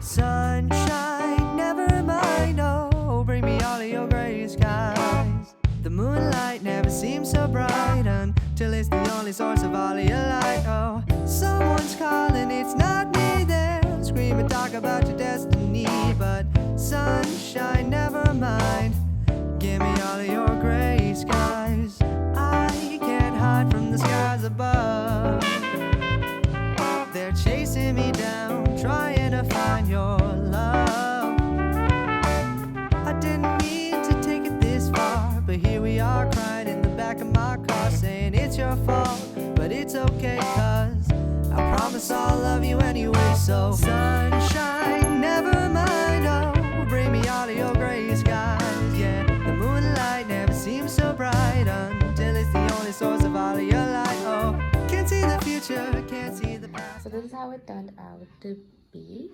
Sunshine, never mind, oh, bring me all of your gray skies. The moonlight never seems so bright until it's the only source of all of your light. Oh, someone's calling, it's not me. They'll scream and talk about your destiny. But sunshine, never mind, give me all of your gray skies. I can't hide from the skies above. They're chasing me down, trying to find your love. I didn't mean to take it this far, but here we are crying in the back of my car, saying it's your fault, but it's okay, cause I promise I'll love you anyway. So sunshine, never mind, oh, bring me all of your gray skies. Yeah, the moonlight never seems so bright until it's the only source of all of your light. Oh, can't see the future, can't see the past. So this is how it turned out to be.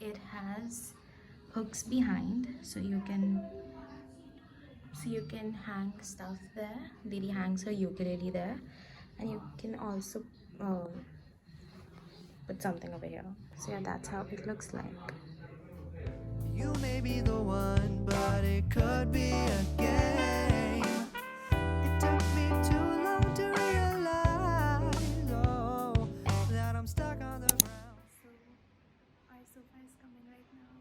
It has hooks behind, so you can hang stuff there. Didi hangs her ukulele there, and you can also put something over here. So yeah, that's how it looks like. You may be the one, but it could be a game. It took me too long to realize, oh, that I'm stuck on the ground. So our sofa is coming right now.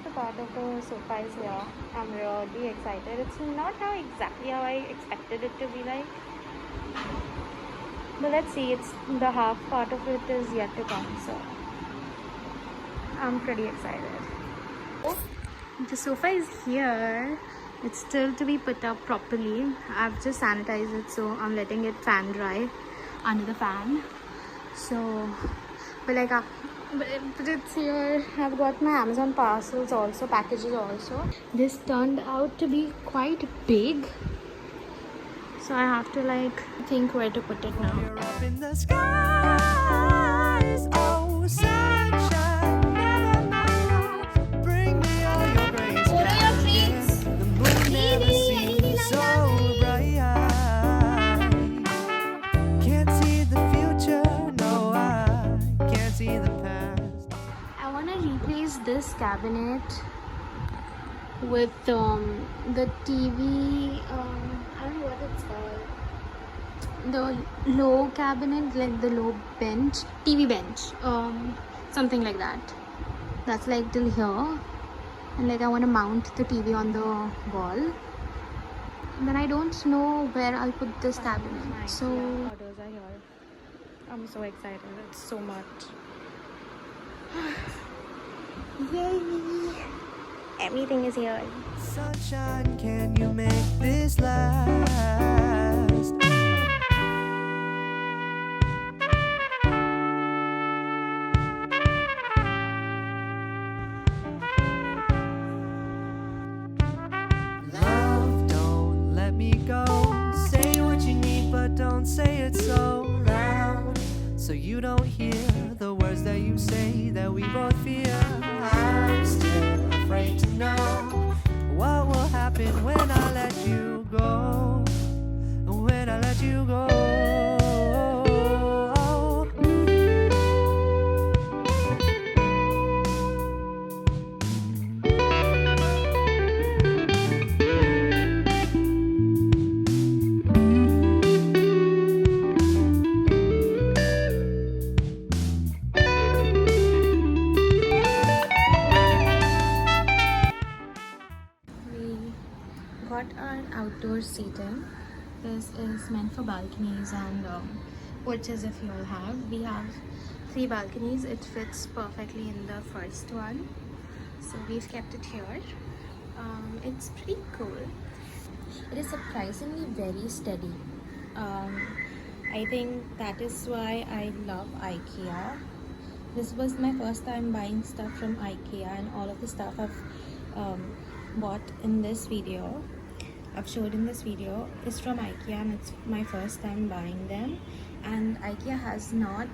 The part of the sofa is here. I'm really excited. It's not exactly how I expected it to be like, but let's see. It's the half part of it is yet to come, so I'm pretty excited. The sofa is here. It's still to be put up properly. I've just sanitized it, so I'm letting it fan dry under the fan. So, but it's here. I've got my Amazon parcels also, packages also. This turned out to be quite big, so I have to like think where to put it now. You're up in the skies, oh, sunshine, never mind, bring me all your gray skies. What are your treats? The moon never seems so bright. Can't see the future, no, I can't see the past. I want to replace this cabinet with the TV. I don't know what it's called. The low cabinet, like the low bench, TV bench, something like that. That's like till here, and like I want to mount the TV on the wall. And then I don't know where I'll put this cabinet. So orders are here. I'm so excited. It's so much. Yay! Everything is here. Sunshine, can you make this last? Love, don't let me go. Say what you need, but don't say it so loud, so you don't hear the words that you say that we both fear. I'm still afraid to know what will happen when I let you go. When I let you go. Got our outdoor seating. This is meant for balconies and porches if you all have. We have 3 balconies. It fits perfectly in the first one, so we've kept it here. It's pretty cool. It is surprisingly very steady. I think that is why I love IKEA. This was my first time buying stuff from IKEA, and all of the stuff I've bought in this video, I've showed in this video, is from IKEA, and it's my first time buying them. And IKEA has not,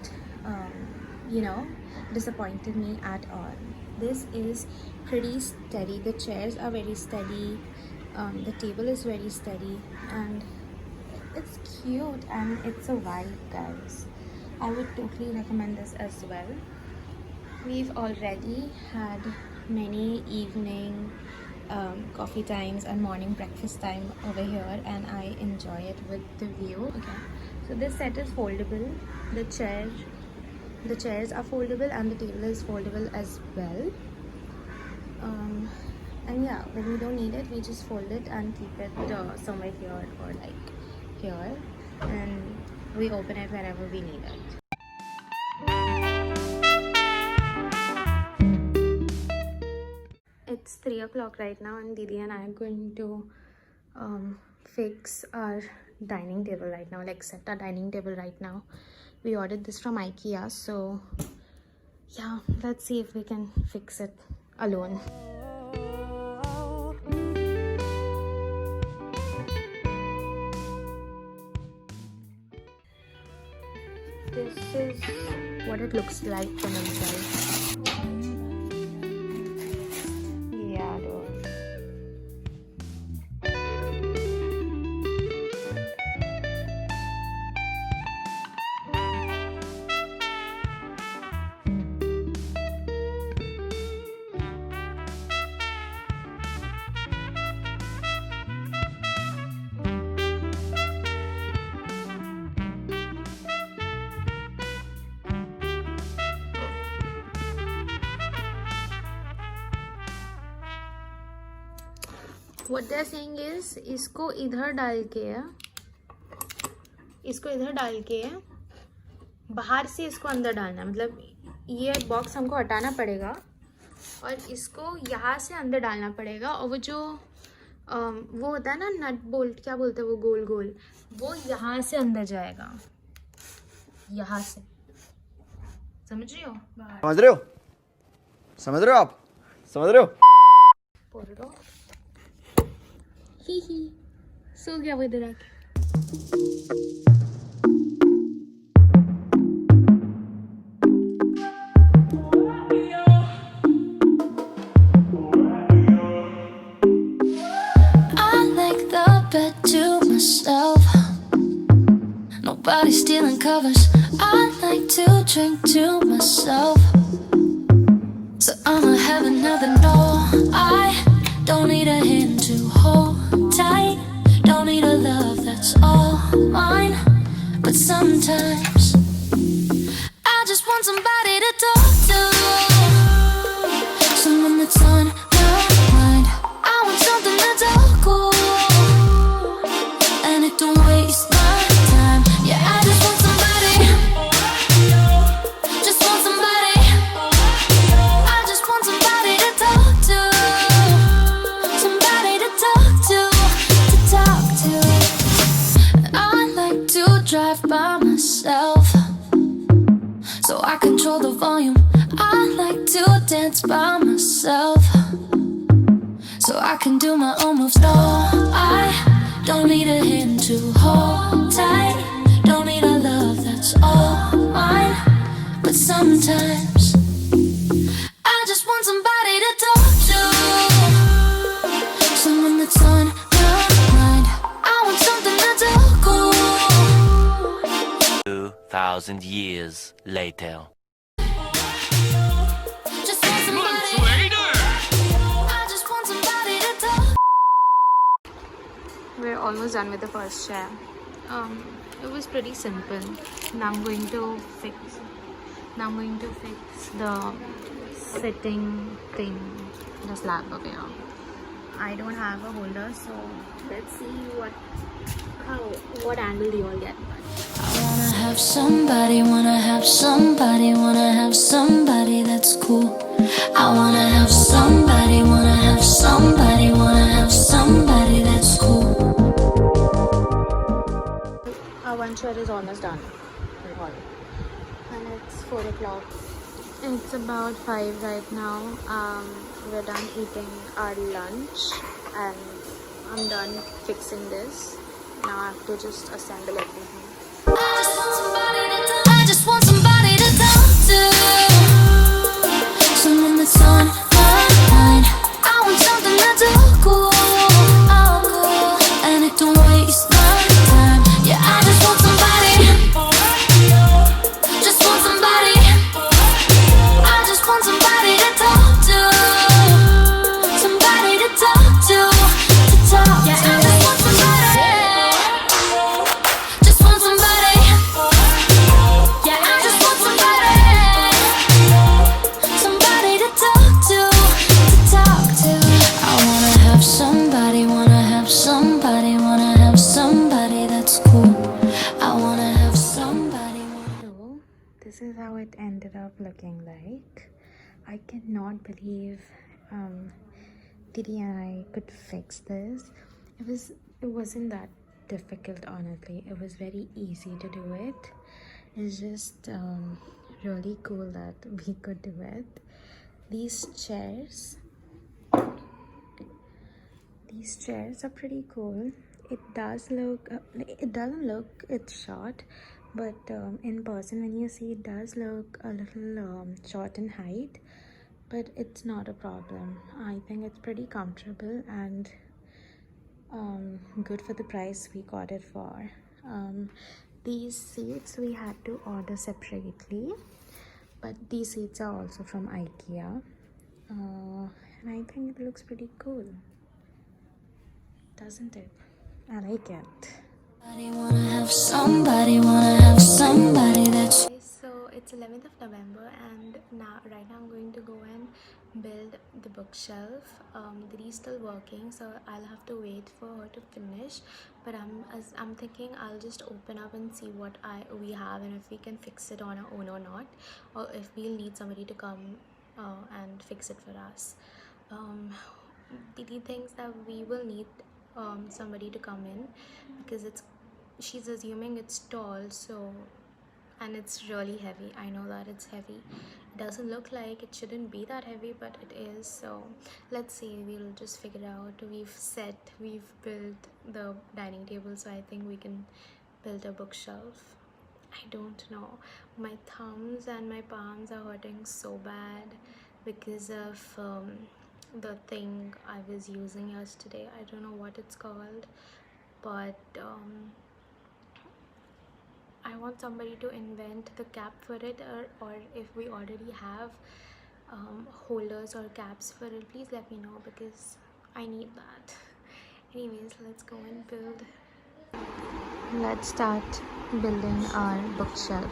disappointed me at all. This is pretty steady. The chairs are very steady. The table is very steady, and it's cute and it's a vibe, guys. I would totally recommend this as well. We've already had many evening coffee times and morning breakfast time over here, and I enjoy it with the view. Okay, so this set is foldable. The chairs are foldable and the table is foldable as well. And yeah, when we don't need it, we just fold it and keep it somewhere here or like here, and we open it whenever we need it. It's 3 o'clock right now, and Didi and I are going to fix our dining table right now, like set our dining table right now. We ordered this from IKEA, so yeah, let's see if we can fix it alone. This is what it looks like from inside. Yeah, dude. What they're saying is इसको इधर डाल के बाहर से इसको अंदर डालना है। मतलब ये बॉक्स हमको हटाना पड़ेगा और इसको यहाँ से अंदर डालना पड़ेगा, और वो जो वो होता है ना नट बोल्ट, क्या बोलते हैं वो, गोल गोल, वो यहाँ से अंदर जाएगा, यहाँ से। समझ रही हो? समझ रहे हो आप? समझ रहे हो? बोल दो। ही सो गया वो इधर आके। Nobody's stealing covers. I like to drink to myself, so I'ma have another no. I don't need a hand to hold tight, don't need a love that's all mine. But sometimes I just want somebody to talk to, someone that's on my mind. I want something that's all cool and it don't waste my time. Yeah, I just want somebody, just want somebody. I just want somebody to talk to, somebody to talk to, talk to. I like to drive by myself, so I control the volume. I like to dance by myself, so I can do my own moves. No, I don't need a hand to hold tight, don't need a love that's all mine. But sometimes I just want somebody to talk to, someone that's on my mind. I want something that's all cool. 2,000 years later. Just want somebody. I just want somebody to talk. We're almost done with the first chair. It was pretty simple. Now I'm going to fix the sitting thing, the slab over here. I don't have a holder, so let's see what angle do you all get. I wanna have somebody, wanna have somebody, wanna have somebody that's cool. I wanna have somebody, wanna have somebody, wanna have somebody that's cool. Our one chair is almost done, and it's 4 o'clock. It's about 5 right now. We're done eating our lunch, and I'm done fixing this. Now I have to just assemble everything. I just want somebody to talk to, someone that's on it ended up looking like. I cannot believe Didi and I could fix this. It wasn't that difficult, honestly. It was very easy to do it. It's just really cool that we could do it. These chairs are pretty cool. It doesn't look it's short, but in person when you see, it does look a little short in height, but it's not a problem. I think it's pretty comfortable and good for the price we got it for. These seats we had to order separately, but these seats are also from IKEA, and I think it looks pretty cool, doesn't it? I like it. Somebody that's So it's 11th of November, and right now I'm going to go and build the bookshelf. Diri's still working, so I'll have to wait for her to finish. But I'm thinking I'll just open up and see what we have and if we can fix it on our own or not, or if we'll need somebody to come and fix it for us. Didi thinks that we will need somebody to come in because she's assuming it's tall, so, and it's really heavy. I know that it's heavy. It doesn't look like it shouldn't be that heavy, but it is. So let's see, we'll just figure it out. We've built the dining table, so I think we can build a bookshelf. I don't know, my thumbs and my palms are hurting so bad because of the thing I was using yesterday. I don't know what it's called, but I want somebody to invent the cap for it, or if we already have holders or caps for it, please let me know because I need that. Anyways, let's go and build. Let's start building our bookshelf.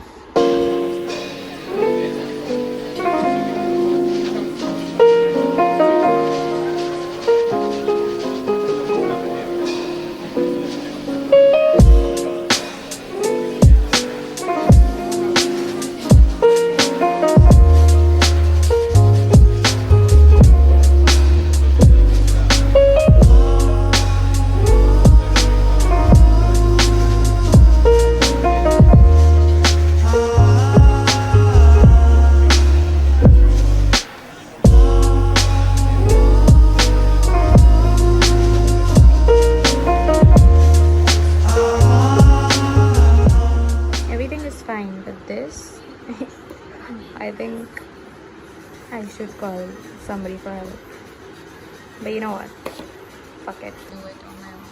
Everything is fine, but this I think I should call somebody for help. But you know what? Fuck it. Do it on my own.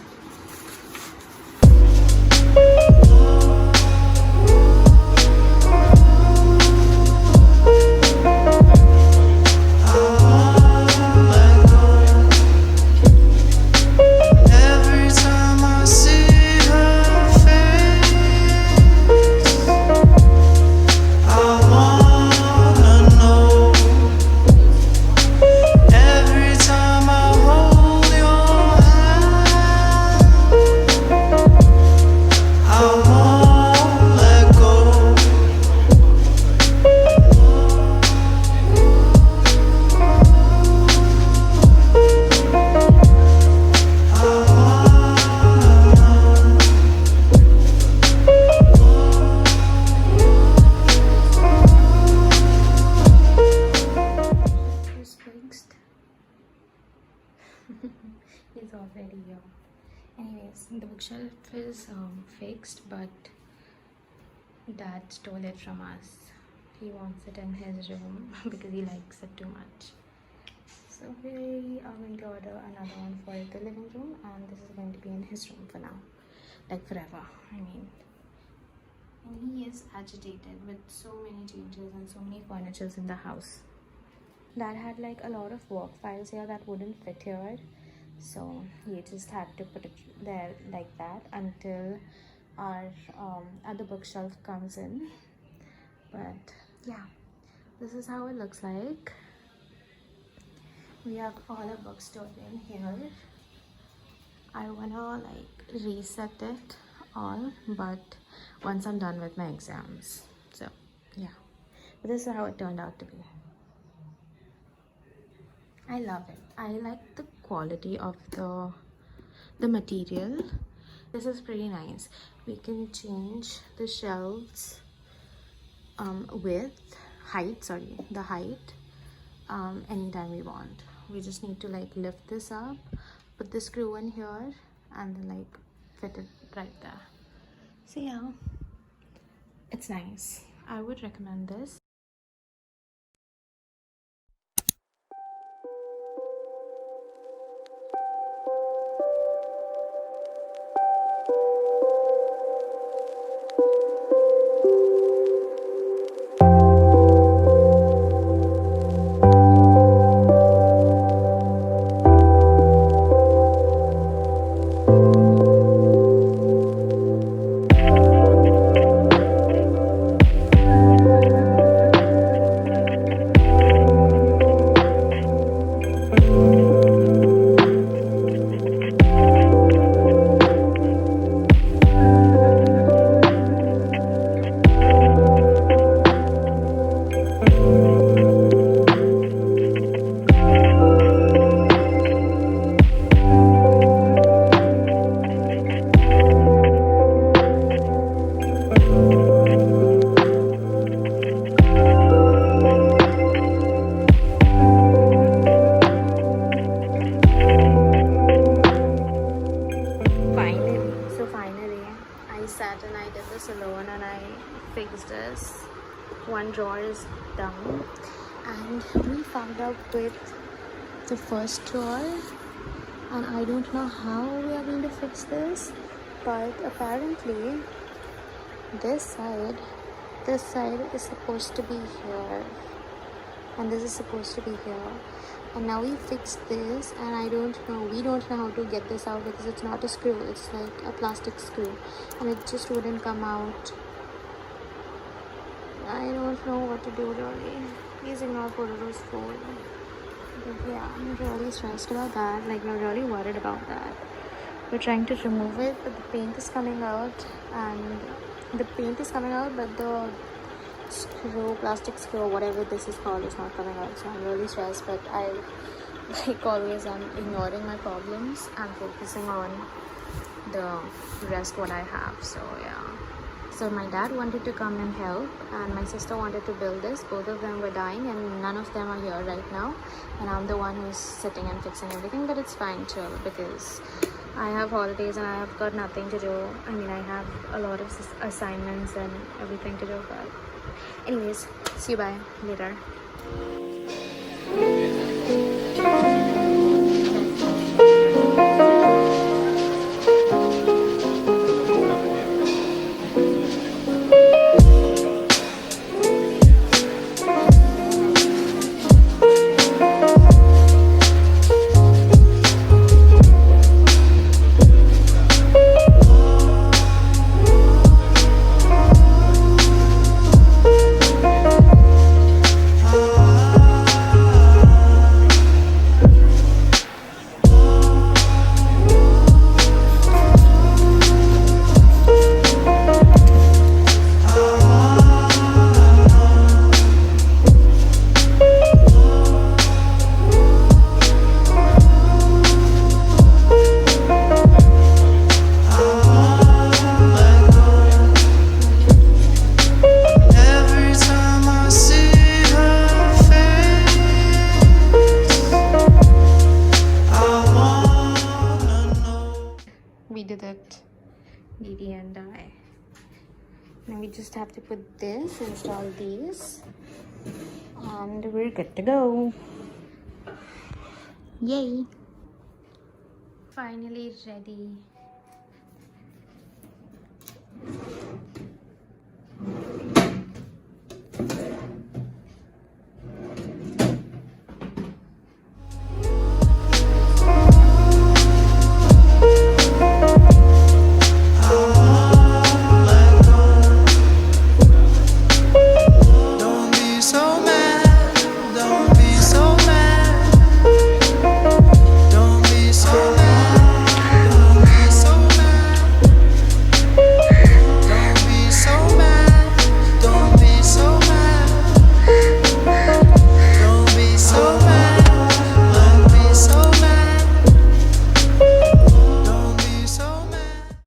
Every time I see her face, I wanna know. Every time I hold your hand, I won't let go. It's fixed. It's already here. Anyways, the bookshelf is fixed, but Dad stole it from us. He wants it in his room because he likes it too much. So we are going to order another one for the living room, and this is going to be in his room for now, like forever. I mean, and he is agitated with so many changes and so many furnitures in the house. Dad had like a lot of work files here that wouldn't fit here, so he just had to put it there like that until our other bookshelf comes in. But yeah, this is how it looks like. We have all our books stored in here. I wanna like reset it all, but once I'm done with my exams. So yeah, But this is how it turned out to be. I love it. I like the quality of the material. This is pretty nice. We can change the shelves the height anytime we want. We just need to like lift this up, put the screw in here, and then like fit it right there. So yeah, it's nice. I would recommend this. Finally, I sat and I did this alone and I fixed this. One drawer is down and we found out with the first drawer, and I don't know how we are going to fix this, but apparently this side is supposed to be here and this is supposed to be here. And now we fixed this, and we don't know how to get this out because it's not a screw, it's like a plastic screw and it just wouldn't come out. I don't know what to do really. Please ignore Pororo's phone. But yeah, I'm really stressed about that. Like, I'm really worried about that. We're trying to remove it, but the paint is coming out, but the screw, plastic screw, whatever this is called, is not coming out. So I'm really stressed, but I, like always, I'm ignoring my problems and focusing on the rest what I have. So yeah. So my dad wanted to come and help, and my sister wanted to build this. Both of them were dying and none of them are here right now, and I'm the one who's sitting and fixing everything. But it's fine too because I have holidays and I have got nothing to do. I mean, I have a lot of assignments and everything to do, but anyways, see you bye later. We did it, Didi and I. Now we just have to put this, install these, and we're good to go. Yay! Finally ready.